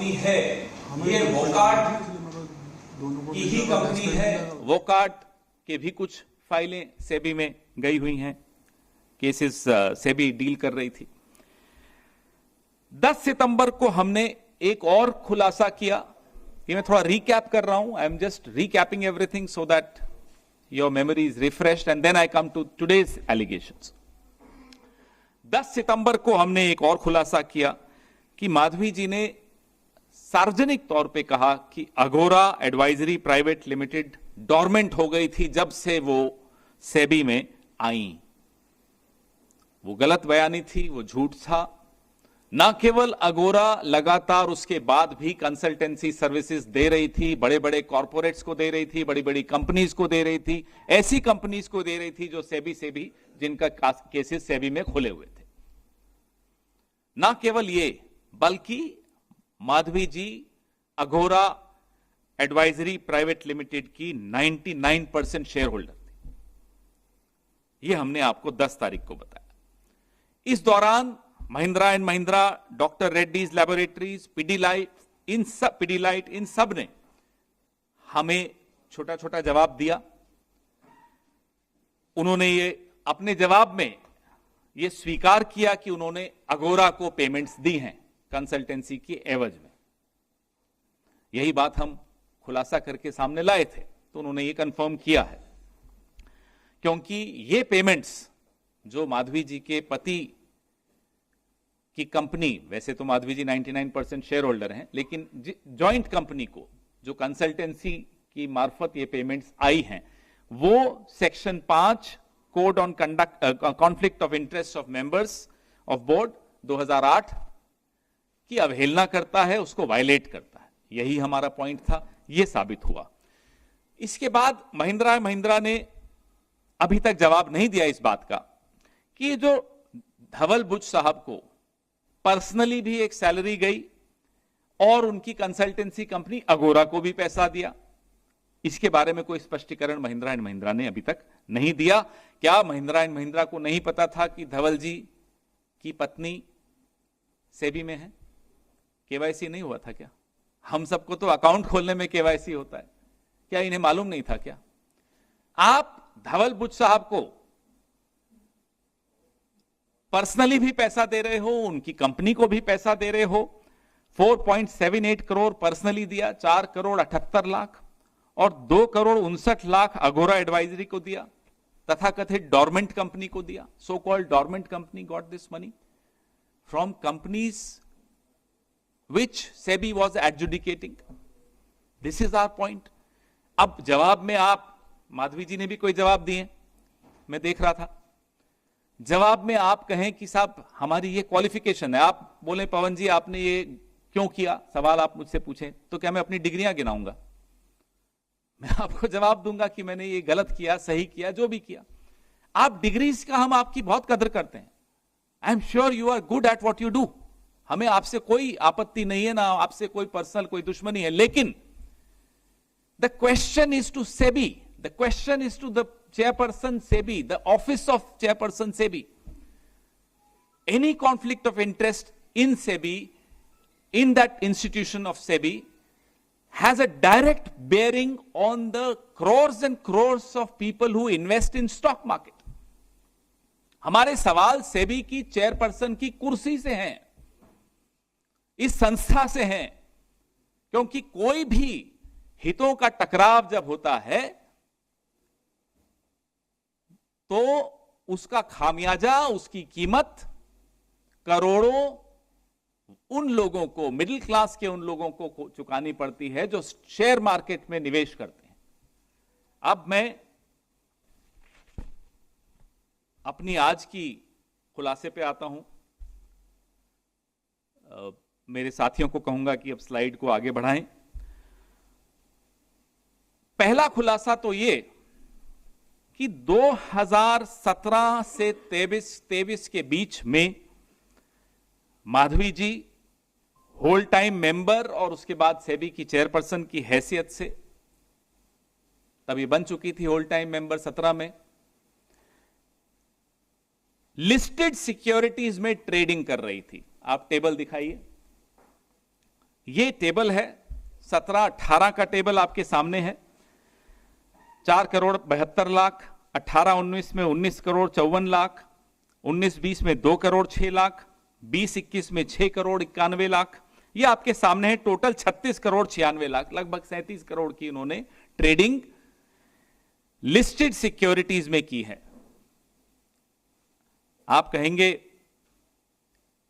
Company है, ये वोकार्ड की ही कंपनी है। वोकार्ड के भी कुछ फाइलें सेबी में गई हुई हैं, केसेस सेबी डील कर रही थी। 10 सितंबर को हमने एक और खुलासा किया, कि मैं थोड़ा रिकैप कर रहा हूं, I am just recapping everything so that your memory is refreshed and then I come to today's allegations. 10 सितंबर को हमने एक और खुलासा किया कि माधवी जी ने सार्वजनिक तौर पे कहा कि Agora Advisory Private Limited dormant हो गई थी जब से वो सेबी में आई। वो गलत बयानी थी, वो झूठ था। न केवल अघोरा लगातार उसके बाद भी कंसल्टेंसी सर्विसेज दे रही थी, बड़े बड़े कॉर्पोरेट्स को दे रही थी, बड़ी बड़ी कंपनीज को दे रही थी, ऐसी कंपनीज को दे रही थी जो सेबी जिनका केसेस सेबी में खुले हुए थे। न केवल ये, बल्कि माधवी जी अघोरा एडवाइजरी प्राइवेट लिमिटेड की 99% शेयर होल्डर थी। यह हमने आपको 10 तारीख को बताया। इस दौरान Mahindra and Mahindra, doctor Reddy's laboratories, Pidilite इन सब ने हमें छोटा छोटा जवाब दिया। उन्होंने ये अपने जवाब में ये स्वीकार किया कि उन्होंने अघोरा को पेमेंट्स दी हैं कंसल्टेंसी की एवज में। यही बात हम खुलासा करके सामने लाए थे, तो उन्होंने ये कंफर्म किया है। क्योंकि ये पेमेंट्स जो माधवी जी के पति की कंपनी, वैसे तो माधवी जी 99% शेयर होल्डर हैं, लेकिन जॉइंट कंपनी को जो कंसल्टेंसी की मार्फत ये पेमेंट्स आई हैं, वो section 5 code on conflict of interest of members of board 2008 की अवहेलना करता है, उसको वायलेट करता है। यही हमारा पॉइंट था, यह साबित हुआ। इसके बाद महिंद्रा ने अभी तक जवाब नहीं दिया इस बात का कि जो धवल बुच साहब को पर्सनली भी एक सैलरी गई और उनकी कंसल्टेंसी कंपनी अघोरा को भी पैसा दिया, इसके बारे में कोई स्पष्टीकरण महिंद्रा एंड महिंद्रा ने अभी तक नहीं दिया। क्या महिंद्रा एंड महिंद्रा को नहीं पता था कि धवल जी की पत्नी सेबी में है? केवाईसी नहीं हुआ था क्या? हम सबको तो अकाउंट खोलने में केवाईसी होता है, क्या इन्हें मालूम नहीं था क्या? आप धवल बुच साहब को पर्सनली भी पैसा दे रहे हो, उनकी कंपनी को भी पैसा दे रहे हो। 4.78 करोड़ पर्सनली दिया, 4 करोड़ 78 लाख और 2 करोड़ 59 लाख अघोरा एडवाइजरी को दिया, तथा कथित डोरमेंट कंपनी को दिया। So called dormant company got this money from companies which SEBI was adjudicating. This is our point. अब जवाब में आप, माधवी जी ने भी कोई जवाब दिए, मैं देख रहा था। जवाब में आप कहें कि साहब हमारी ये क्वालिफिकेशन है, आप बोले पवन जी आपने ये क्यों किया, सवाल आप मुझसे पूछें तो क्या मैं अपनी डिग्रियां गिनाऊंगा? मैं आपको जवाब दूंगा कि मैंने ये गलत किया, सही किया, जो भी किया। आप डिग्रीज का, हम आपकी बहुत कदर करते हैं। I am sure you are good at what you do, हमें आपसे कोई आपत्ति नहीं है, ना आपसे कोई पर्सनल कोई दुश्मनी है। लेकिन the question is to SEBI, the question is to the chairperson SEBI, the office of chairperson SEBI. Any conflict of interest in SEBI, in that institution of SEBI has a direct bearing on the crores and crores of people who invest in stock market. हमारे सवाल सेबी की chairperson की कुर्सी से हैं, इस संस्था से हैं, क्योंकि कोई भी हितों का टकराव जब होता है तो उसका खामियाजा, उसकी कीमत करोड़ों उन लोगों को, मिडिल क्लास के उन लोगों को चुकानी पड़ती है जो शेयर मार्केट में निवेश करते हैं। अब मैं अपनी आज की खुलासे पे आता हूं। मेरे साथियों को कहूंगा कि अब स्लाइड को आगे बढ़ाएं। पहला खुलासा तो ये कि 2017 से 23 के बीच में माधवी जी होल टाइम मेंबर और उसके बाद सेबी की चेयरपर्सन की हैसियत से, तभी बन चुकी थी होल टाइम मेंबर 17 में, लिस्टेड सिक्योरिटीज में ट्रेडिंग कर रही थी। आप टेबल दिखाइए, ये टेबल है 17-18 का टेबल आपके सामने है। 4 करोड़ 72 लाख, 18-19 में 19 करोड़ 54 लाख, 19-20 में 2 करोड़ 6 लाख, 20-21 में 6 करोड़ 91 लाख। ये आपके सामने है। टोटल 36 करोड़ 96 लाख, लगभग 37 करोड़ की इन्होंने ट्रेडिंग लिस्टेड सिक्योरिटीज में की है। आप कहेंगे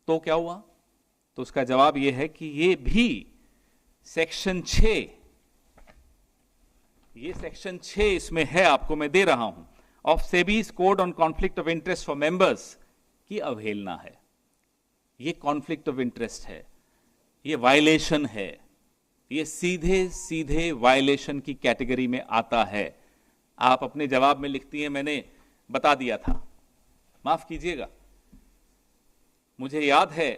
तो क्या हुआ? तो उसका जवाब यह है कि ये भी सेक्शन 6, ये सेक्शन 6 इसमें है, आपको मैं दे रहा हूं, of SEBI's code on conflict of interest for members की अवहेलना है। ये कॉन्फ्लिक्ट ऑफ इंटरेस्ट है, ये वायलेशन है, ये सीधे सीधे वायलेशन की कैटेगरी में आता है। आप अपने जवाब में लिखती हैं मैंने बता दिया था, माफ कीजिएगा, मुझे याद है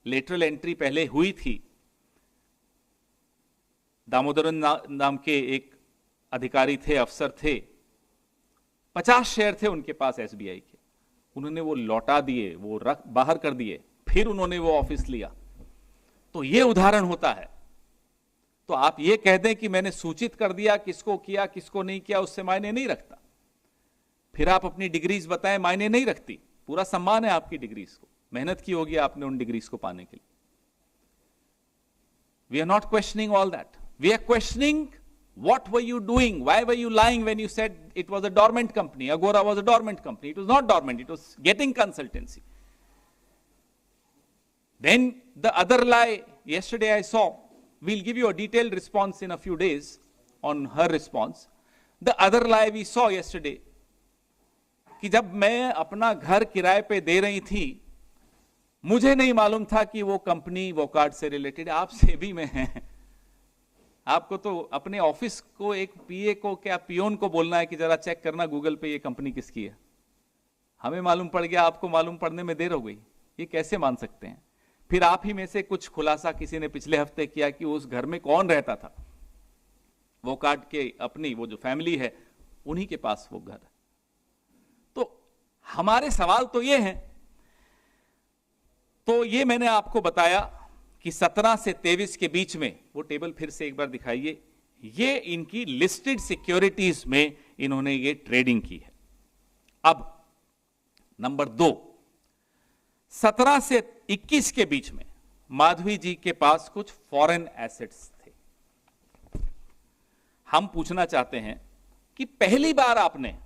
लेटरल एंट्री पहले हुई थी। दामोदरन नाम के एक अधिकारी थे, अफसर थे, 50 शेयर थे उनके पास एसबीआई के, उन्होंने वो लौटा दिए, वो बाहर कर दिए, फिर उन्होंने वो ऑफिस लिया। तो ये उदाहरण होता है। तो आप ये कह दें कि मैंने सूचित कर दिया, किसको किया किसको नहीं किया उससे मायने नहीं रखता। फिर आप अपनी डिग्रीज बताएं, मायने नहीं रखती। पूरा सम्मान है आपकी डिग्रीज को, मेहनत की होगी आपने उन डिग्रीज को पाने के लिए। We are not questioning all that, we are questioning what were you doing, why were you lying when you said it was a dormant company, Agora was a dormant company. It was not dormant, it was getting consultancy. Then the other lie yesterday I saw, we'll give you a detailed response in a few days on her response. The other lie we saw yesterday कि जब मैं अपना घर किराए पे दे रही थी, मुझे नहीं मालूम था कि वो कंपनी वोकार्ड से रिलेटेड, आपसे भी में है। आपको तो अपने ऑफिस को, एक पीए को, क्या पियोन को बोलना है कि जरा चेक करना गूगल पे ये कंपनी किसकी है। हमें मालूम पड़ गया, आपको मालूम पड़ने में देर हो गई। ये कैसे मान सकते हैं? फिर आप ही में से कुछ खुलासा किसी ने पिछले हफ्ते किया कि उस घर में कौन रहता था, वो कार्ड के अपनी वो जो फैमिली है उन्हीं के पास वो घर है। तो हमारे सवाल तो ये हैं। तो ये मैंने आपको बताया कि 17 से 23 के बीच में, वो टेबल फिर से एक बार दिखाइए, ये इनकी लिस्टेड सिक्योरिटीज में इन्होंने ये ट्रेडिंग की है। अब नंबर 2, 17 से 21 के बीच में माधवी जी के पास कुछ फॉरेन एसेट्स थे। हम पूछना चाहते हैं कि पहली बार आपने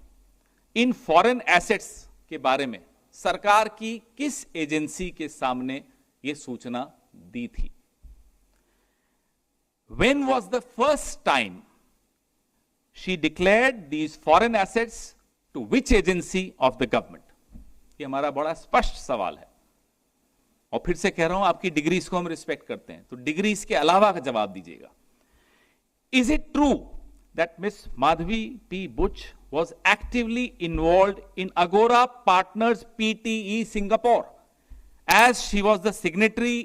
इन फॉरेन एसेट्स के बारे में सरकार की किस एजेंसी के सामने यह सूचना दी थी? When was the first time she declared these foreign assets to which agency of the government? ये हमारा बड़ा स्पष्ट सवाल है। और फिर से कह रहा हूं, आपकी डिग्रीज को हम रिस्पेक्ट करते हैं, तो डिग्रीज के अलावा का जवाब दीजिएगा। Is it true that Miss Madhavi P. Butch was actively involved in Agora Partners Pte Singapore as she was the signatory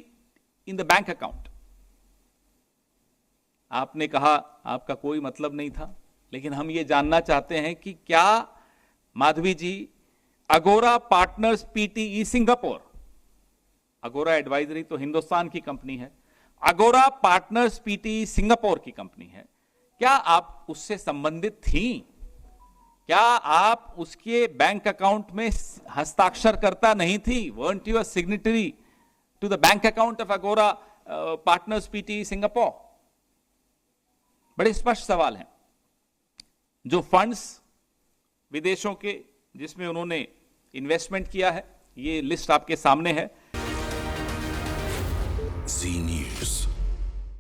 in the bank account? आपने कहा आपका कोई मतलब नहीं था, लेकिन हम ये जानना चाहते हैं कि क्या माधवी जी अगोरा पार्टनर्स पीटीई सिंगापुर, अगोरा एडवाइजरी तो हिंदुस्तान की कंपनी है, अगोरा पार्टनर्स पीटीई सिंगापुर की कंपनी है, क्या आप उससे संबंधित थी? क्या आप उसके बैंक अकाउंट में हस्ताक्षर करता नहीं थी? weren't you a signatory to the bank account of Agora Partners Pte Singapore? बड़े स्पष्ट सवाल हैं। जो फंड्स विदेशों के जिसमें उन्होंने इन्वेस्टमेंट किया है, ये लिस्ट आपके सामने है।